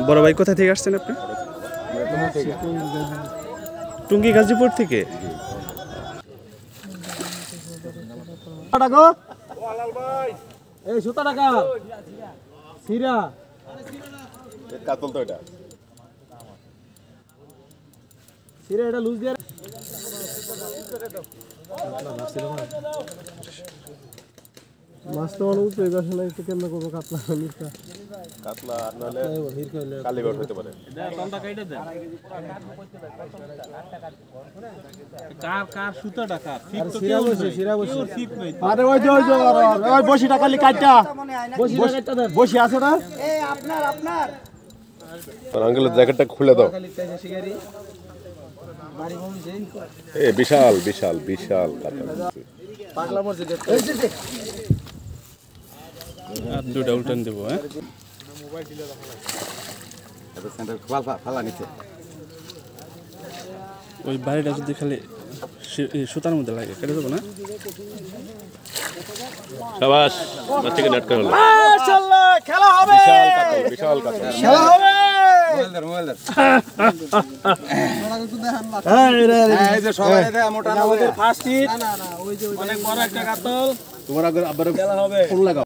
বড় ভাই কোথা থেকে আসছেন আপনি? টুঙ্গি গাজীপুর থেকে। এই 17 টাকা সিরা কাতল তো এটা সিরা এটা লুজ দিয়ে মাছ তো অনেক উঠে গেছে না একটু কেমন করবো কাতলা মিরকা কাতলা আর নাহলে কালীগড় হতে পারে কার সুতা টাকা ঠিক তো সিরা বসে ঠিক নাই আরে ওই যে ওই বসি টাকা লি কাটটা বসি কাটটা দে বসি আছে না এই আপনার আর আঙ্কেলের জ্যাকেটটা খুলে দাও এ বিশাল বিশাল বিশাল কাতল পাগলা মরছে এই যে আর দুটো উল্টান দেব। হ্যাঁ মোবাইল দিলে এটা সেন্টার ফালা নিচে ওই বাড়িটা যদি খালি সুতার মধ্যে লাগে কেটে দেবো না। শাবাশ বাচ্চাকে নেট করে হলো মাশাআল্লাহ খেলা হবে বিশাল কাতল খেলা হবে মোবাইল এই যে সবাই দে মোটা আমাদের ফার্স্ট হিট না ওই যে অনেক বড় একটা কাতল তোমার আবার খেলা হবে ফোন লাগাও।